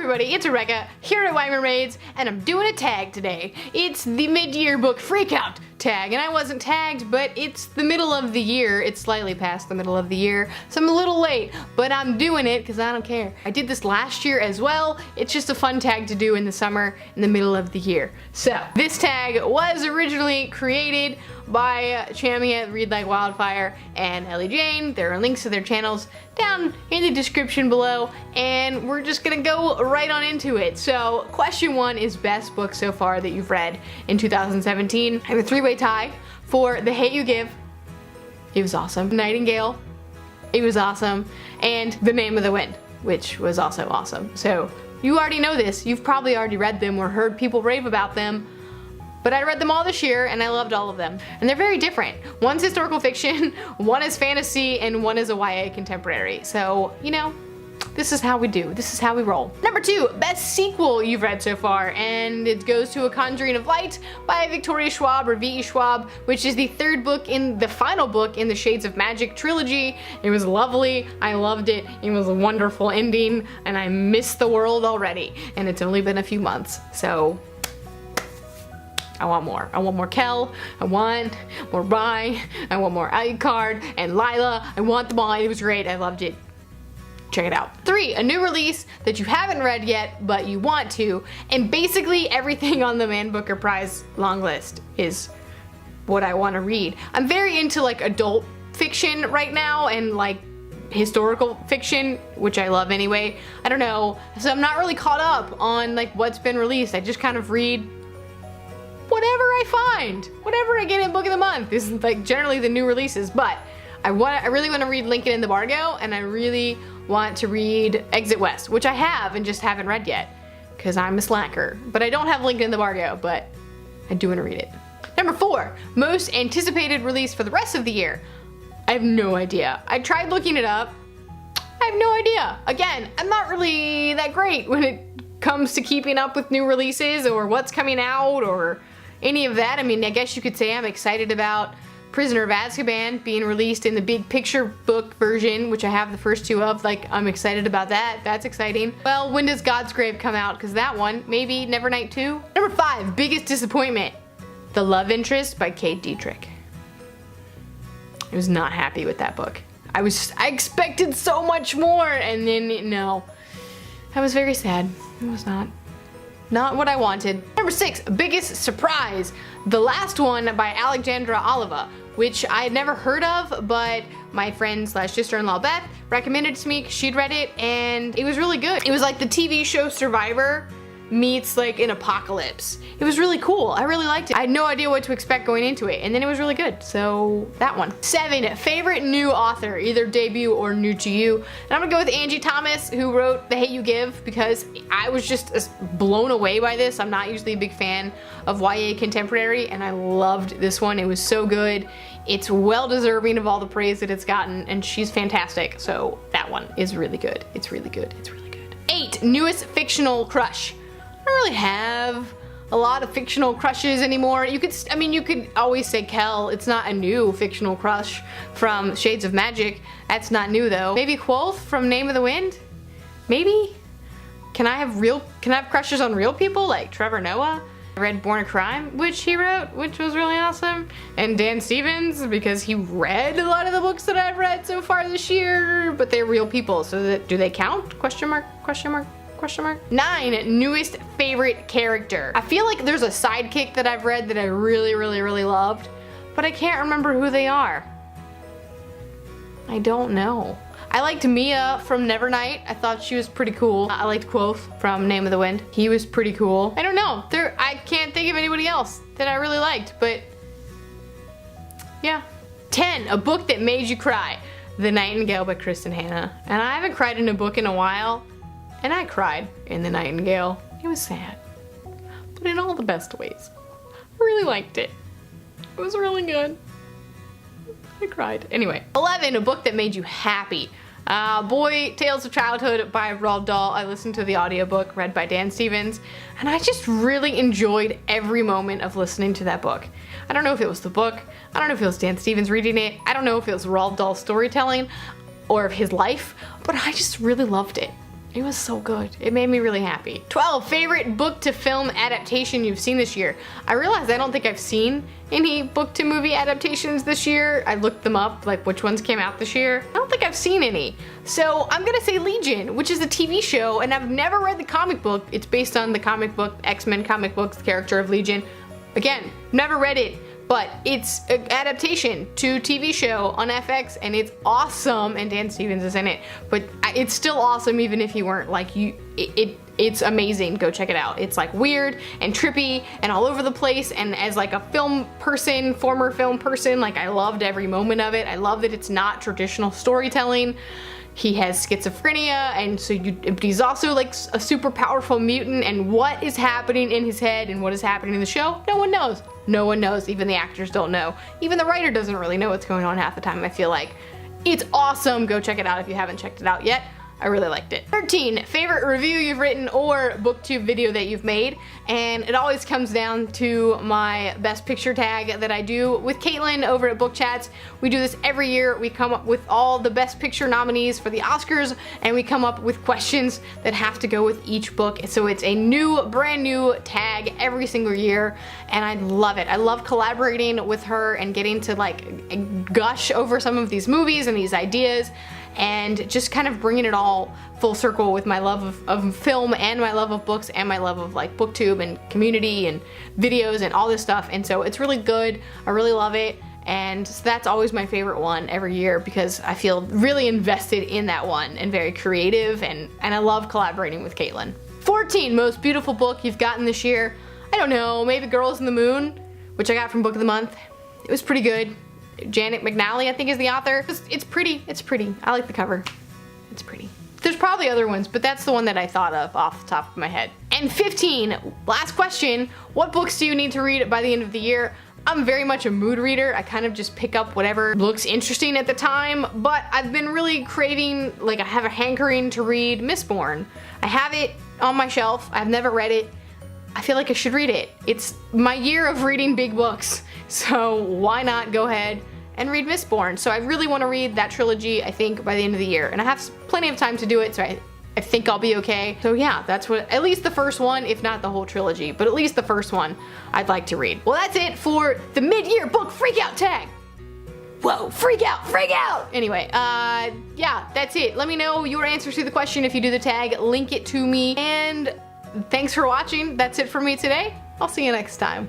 everybody, it's Rebecca here at White Mermaids, and I'm doing a tag today. It's the mid-year book freakout tag, and I wasn't tagged, but it's the middle of the year. It's slightly past the middle of the year, so I'm a little late, but I'm doing it because I don't care. I did this last year as well. It's just a fun tag to do in the summer, in the middle of the year. So, this tag was originally created by Chamia, Read Like Wildfire, and Ellie Jane. There are links to their channels down in the description below, and we're just gonna go right on into it. So, question one is best book so far that you've read in 2017. I have a three-way tie for The Hate You Give. It was awesome. Nightingale. It was awesome. And The Name of the Wind, which was also awesome. So, you already know this. You've probably already read them or heard people rave about them. But I read them all this year and I loved all of them. And they're very different. One's historical fiction, one is fantasy, and one is a YA contemporary. So, you know, this is how we do. This is how we roll. Number two, best sequel you've read so far, and it goes to A Conjuring of Light by Victoria Schwab, or V.E. Schwab, which is the third book in the final book in the Shades of Magic trilogy. It was lovely. I loved it. It was a wonderful ending, and I miss the world already. And it's only been a few months, so I want more. I want more Kel. I want more Rye. I want more Alucard and Lila. I want them all. It was great. I loved it. Check it out. Three, a new release that you haven't read yet, but you want to. And basically everything on the Man Booker Prize long list is what I want to read. I'm very into like adult fiction right now and like historical fiction, which I love anyway. I don't know. So I'm not really caught up on like what's been released. I just kind of read whatever I find, whatever I get in Book of the Month is like generally the new releases, but I really want to read Lincoln in the Bargo, and I really want to read Exit West, which I have and just haven't read yet because I'm a slacker. But I don't have Lincoln in the Bargo, but I do want to read it. Number four, most anticipated release for the rest of the year. I have no idea. I tried looking it up. I have no idea. Again, I'm not really that great when it comes to keeping up with new releases or what's coming out or any of that. I mean, I guess you could say I'm excited about Prisoner of Azkaban being released in the big picture book version, which I have the first two of. Like, I'm excited about that. That's exciting. Well, when does God's Grave come out? Because that one, maybe Nevernight 2? Number five, biggest disappointment. The Love Interest by Kate Dietrich. I was not happy with that book. I expected so much more, and then, no. I was very sad. It was not what I wanted. Number six, biggest surprise. The Last One by Alexandra Oliva, which I had never heard of, but my friend slash sister-in-law Beth recommended it to me because she'd read it and it was really good. It was like the TV show Survivor meets like an apocalypse. It was really cool. I really liked it. I had no idea what to expect going into it, and then it was really good. So that one. Seven, favorite new author, either debut or new to you. And I'm gonna go with Angie Thomas, who wrote The Hate You Give, because I was just blown away by this. I'm not usually a big fan of YA contemporary, and I loved this one. It was so good. It's well deserving of all the praise that it's gotten, and she's fantastic. So that one is really good. It's really good. It's really good. Eight, newest fictional crush. I don't really have a lot of fictional crushes anymore. You could always say Kel. It's not a new fictional crush from Shades of Magic. That's not new though. Maybe Quoth from Name of the Wind? Maybe? Can I have crushes on real people like Trevor Noah? I read Born a Crime, which he wrote, which was really awesome. And Dan Stevens, because he read a lot of the books that I've read so far this year, but they're real people, so do they count? Question mark, question mark. Question mark? Nine, newest favorite character. I feel like there's a sidekick that I've read that I really, really, really loved, but I can't remember who they are. I don't know. I liked Mia from Nevernight. I thought she was pretty cool. I liked Quoth from Name of the Wind. He was pretty cool. I don't know. I can't think of anybody else that I really liked, but yeah. 10, a book that made you cry. The Nightingale by Kristen Hanna. And I haven't cried in a book in a while. And I cried in The Nightingale. It was sad, but in all the best ways. I really liked it. It was really good. I cried. Anyway. 11, a book that made you happy. Boy Tales of Childhood by Roald Dahl. I listened to the audiobook read by Dan Stevens, and I just really enjoyed every moment of listening to that book. I don't know if it was the book, I don't know if it was Dan Stevens reading it, I don't know if it was Roald Dahl's storytelling or of his life, but I just really loved it. It was so good. It made me really happy. 12, favorite book to film adaptation you've seen this year. I realized I don't think I've seen any book to movie adaptations this year. I looked them up, like which ones came out this year. I don't think I've seen any. So I'm gonna say Legion, which is a TV show, and I've never read the comic book. It's based on the comic book, X-Men comic books, the character of Legion. Again, never read it. But it's an adaptation to TV show on FX, and it's awesome, and Dan Stevens is in it. But it's still awesome even if you weren't, like, it's amazing. Go check it out. It's like weird and trippy and all over the place, and as like a film person, former film person, like I loved every moment of it. I love that it's not traditional storytelling. He has schizophrenia, and so but he's also like a super powerful mutant, and what is happening in his head and what is happening in the show, no one knows. No one knows, even the actors don't know. Even the writer doesn't really know what's going on half the time, I feel like. It's awesome, go check it out if you haven't checked it out yet. I really liked it. 13, favorite review you've written or booktube video that you've made, and it always comes down to my best picture tag that I do with Caitlin over at Book Chats. We do this every year. We come up with all the best picture nominees for the Oscars, and we come up with questions that have to go with each book. So it's a brand new tag every single year, and I love it. I love collaborating with her and getting to like gush over some of these movies and these ideas, and just kind of bringing it all full circle with my love of film and my love of books and my love of like booktube and community and videos and all this stuff. And so it's really good. I really love it. And so that's always my favorite one every year because I feel really invested in that one and very creative, and I love collaborating with Caitlin. 14, most beautiful book you've gotten this year. I don't know, maybe Girls in the Moon, which I got from Book of the Month. It was pretty good. Janet McNally, I think, is the author. It's pretty. It's pretty. I like the cover. It's pretty. There's probably other ones, but that's the one that I thought of off the top of my head. And 15, last question. What books do you need to read by the end of the year? I'm very much a mood reader. I kind of just pick up whatever looks interesting at the time, but I've been really craving, like I have a hankering to read Mistborn. I have it on my shelf. I've never read it. I feel like I should read it. It's my year of reading big books, so why not go ahead and read Mistborn? So I really want to read that trilogy, I think, by the end of the year, and I have plenty of time to do it, so I think I'll be okay. So yeah, that's what, at least the first one, if not the whole trilogy, but at least the first one I'd like to read. Well, that's it for the mid-year book freakout tag. Whoa, freak out, freak out! Anyway, yeah, that's it. Let me know your answers to the question if you do the tag, link it to me, and thanks for watching. That's it for me today. I'll see you next time.